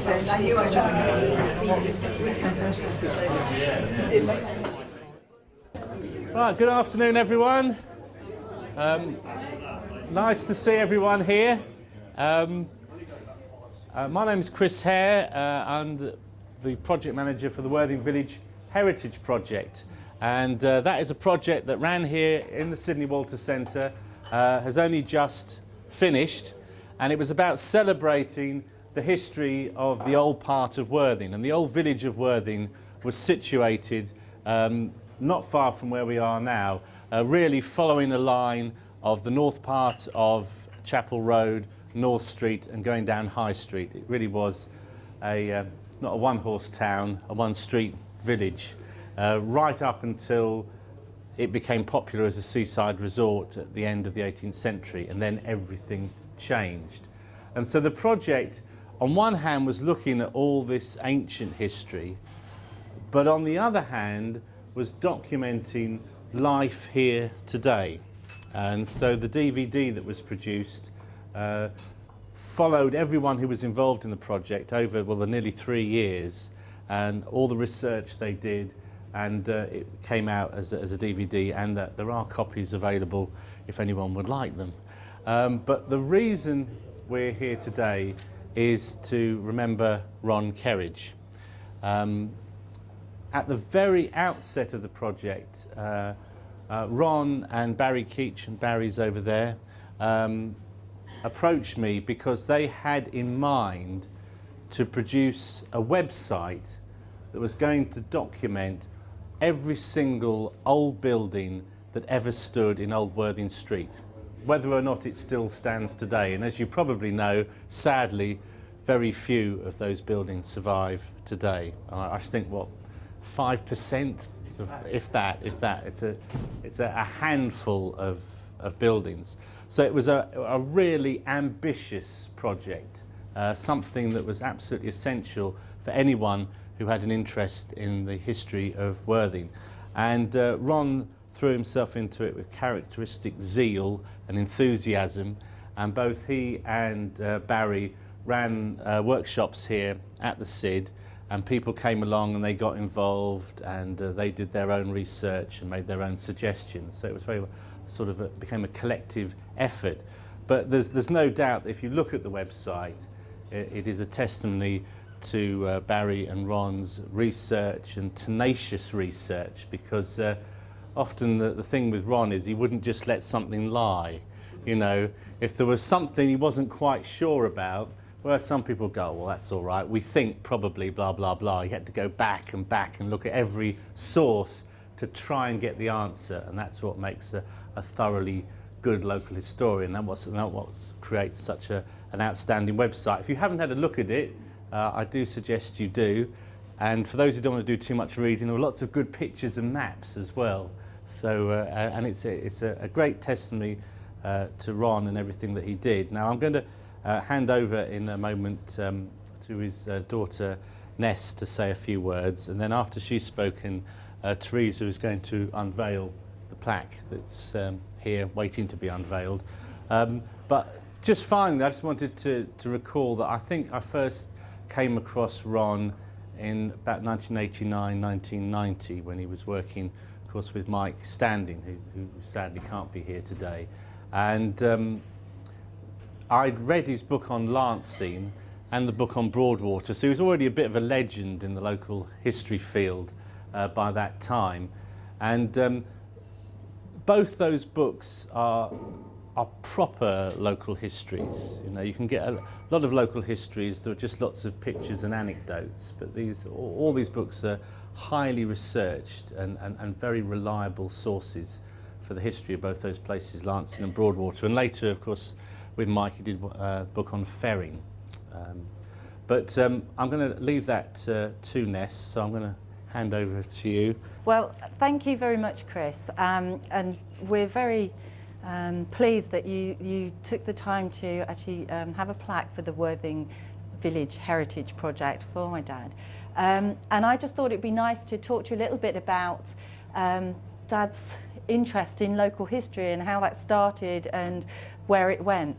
Right, good afternoon everyone. Nice to see everyone here. My name is Chris Hare. I'm the project manager for the Worthing Village Heritage Project, and that is a project that ran here in the Sidney Walter Centre, has only just finished, and it was about celebrating the history of the old part of Worthing. And the old village of Worthing was situated not far from where we are now, really following a line of the north part of Chapel Road, North Street, and going down High Street. It really was not a one-horse town, a one-street village, right up until it became popular as a seaside resort at the end of the 18th century, and then everything changed. And so the project, on one hand, was looking at all this ancient history, but on the other hand, was documenting life here today. And so the DVD that was produced followed everyone who was involved in the project over, well, the nearly 3 years, and all the research they did, and it came out as a DVD, and that there are copies available if anyone would like them. But the reason we're here today is to remember Ron Kerridge. At the very outset of the project, Ron and Barry Keach, and Barry's over there, approached me because they had in mind to produce a website that was going to document every single old building that ever stood in Old Worthing Street, whether or not it still stands today. And as you probably know, sadly, very few of those buildings survive today. I think, what, 5%, if that. It's a handful of buildings. So it was a really ambitious project, something that was absolutely essential for anyone who had an interest in the history of Worthing. And Ron threw himself into it with characteristic zeal and enthusiasm, and both he and Barry ran workshops here at the SID, and people came along and they got involved, and they did their own research and made their own suggestions. So it was very sort of became a collective effort. But there's no doubt that if you look at the website, it is a testimony to Barry and Ron's research, and tenacious research, because often the thing with Ron is he wouldn't just let something lie. You know, if there was something he wasn't quite sure about, where some people go, well, that's all right, we think probably blah, blah, blah. You had to go back and look at every source to try and get the answer, and that's what makes a thoroughly good local historian. That's what creates such an outstanding website. If you haven't had a look at it, I do suggest you do. And for those who don't want to do too much reading, there are lots of good pictures and maps as well. So, and it's a great testimony to Ron and everything that he did. Now I'm going to hand over in a moment to his daughter Ness to say a few words, and then after she's spoken, Teresa is going to unveil the plaque that's here waiting to be unveiled. But just finally, I just wanted to recall that I think I first came across Ron in about 1989, 1990, when he was working, of course, with Mike Standing, who sadly can't be here today. And I'd read his book on Lancing and the book on Broadwater, so he was already a bit of a legend in the local history field by that time. And both those books are proper local histories. You know, you can get a lot of local histories, there are just lots of pictures and anecdotes, but all these books are highly researched and very reliable sources for the history of both those places, Lancing and Broadwater. And later, of course, with Mike, he did a book on ferrying. But I'm going to leave that to Ness, so I'm going to hand over to you. Well, thank you very much, Chris. And we're very pleased that you took the time to actually have a plaque for the Worthing Village Heritage Project for my dad. And I just thought it'd be nice to talk to you a little bit about Dad's interest in local history and how that started and where it went.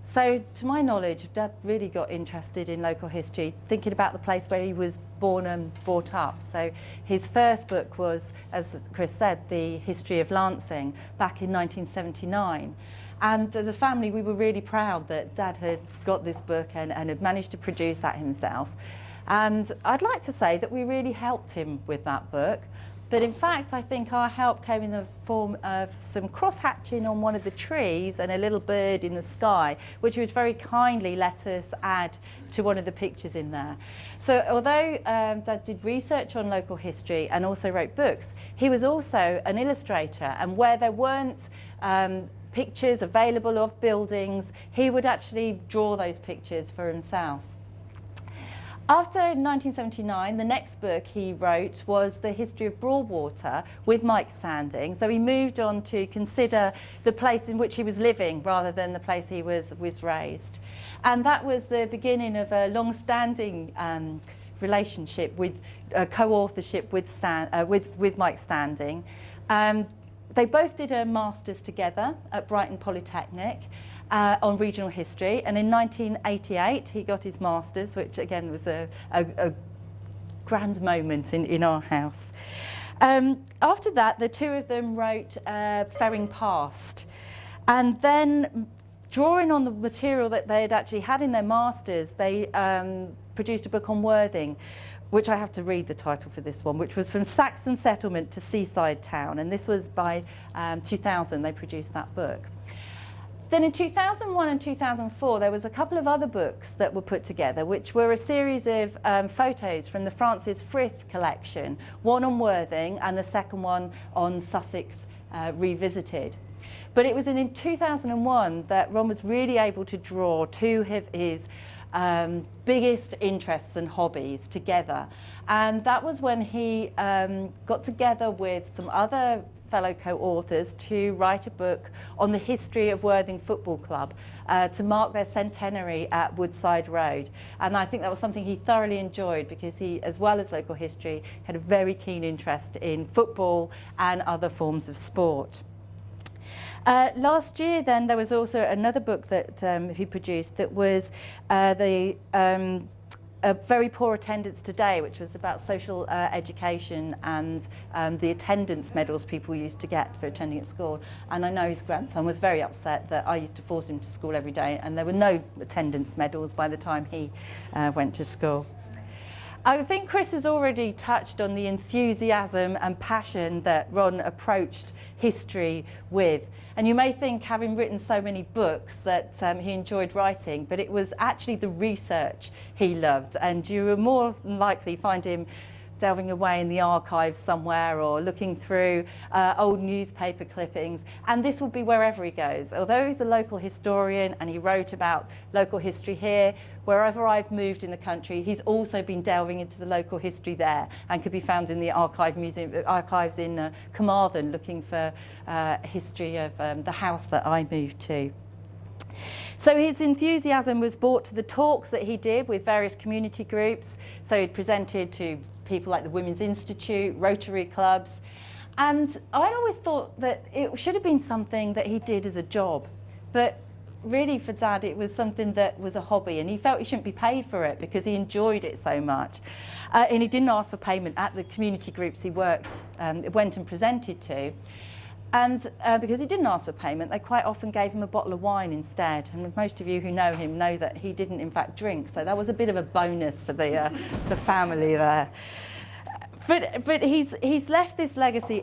So to my knowledge, Dad really got interested in local history, thinking about the place where he was born and brought up. So his first book was, as Chris said, The History of Lancing, back in 1979. And as a family, we were really proud that Dad had got this book and had managed to produce that himself. And I'd like to say that we really helped him with that book. But in fact, I think our help came in the form of some cross-hatching on one of the trees and a little bird in the sky, which was very kindly let us add to one of the pictures in there. So although Dad did research on local history and also wrote books, he was also an illustrator, and where there weren't pictures available of buildings, he would actually draw those pictures for himself. After 1979, the next book he wrote was The History of Broadwater with Mike Standing. So he moved on to consider the place in which he was living rather than the place he was raised. And that was the beginning of a long-standing relationship with co-authorship with Mike Standing. They both did a master's together at Brighton Polytechnic. On regional history, and in 1988 he got his master's, which again was a grand moment in our house. After that, the two of them wrote Ferring Past, and then drawing on the material that they had actually had in their masters, they produced a book on Worthing, which I have to read the title for this one, which was From Saxon Settlement to Seaside Town, and this was by 2000 they produced that book. Then in 2001 and 2004, there was a couple of other books that were put together, which were a series of photos from the Francis Frith collection, one on Worthing and the second one on Sussex Revisited. But it was in 2001 that Ron was really able to draw two of his biggest interests and hobbies together. And that was when he got together with some other fellow co-authors to write a book on the history of Worthing Football Club to mark their centenary at Woodside Road. And I think that was something he thoroughly enjoyed, because he, as well as local history, had a very keen interest in football and other forms of sport. Last year then there was also another book that he produced that was a Very Poor Attendance Today, which was about social education and the attendance medals people used to get for attending at school. And I know his grandson was very upset that I used to force him to school every day, and there were no attendance medals by the time he went to school. I think Chris has already touched on the enthusiasm and passion that Ron approached history with. And you may think, having written so many books, that he enjoyed writing, but it was actually the research he loved. And you will more than likely find him delving away in the archives somewhere or looking through old newspaper clippings, and this will be wherever he goes. Although he's a local historian and he wrote about local history here, wherever I've moved in the country, he's also been delving into the local history there, and could be found in the archives in Carmarthen, looking for history of the house that I moved to. So his enthusiasm was brought to the talks that he did with various community groups. So he presented to people like the Women's Institute, Rotary clubs. And I always thought that it should have been something that he did as a job. But really for Dad, it was something that was a hobby, and he felt he shouldn't be paid for it because he enjoyed it so much. And he didn't ask for payment at the community groups he went and presented to. And because he didn't ask for payment, they quite often gave him a bottle of wine instead. And most of you who know him know that he didn't in fact drink, so that was a bit of a bonus for the family there. But he's left this legacy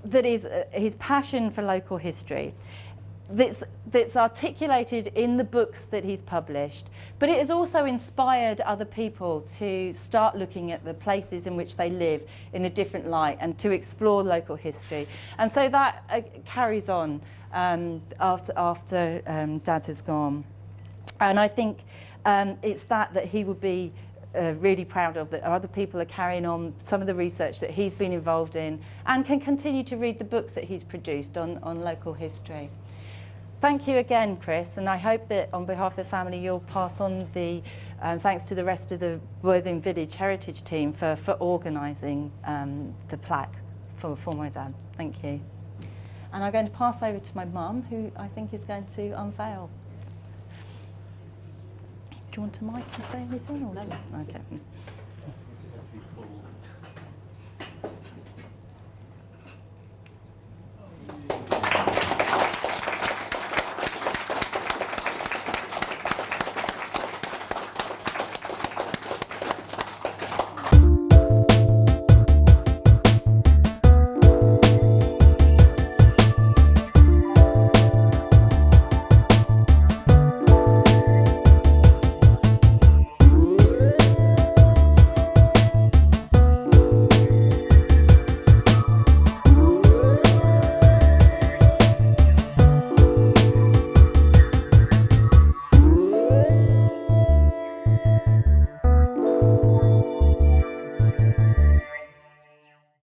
that is his passion for local history, that's articulated in the books that he's published, but it has also inspired other people to start looking at the places in which they live in a different light and to explore local history. And so that carries on after Dad has gone. And I think it's that he would be really proud of, that other people are carrying on some of the research that he's been involved in and can continue to read the books that he's produced on local history. Thank you again, Chris, and I hope that on behalf of the family you'll pass on the thanks to the rest of the Worthing Village Heritage team for organising the plaque for my dad. Thank you. And I'm going to pass over to my mum, who I think is going to unveil. you want a mic to say anything? Or no. Okay.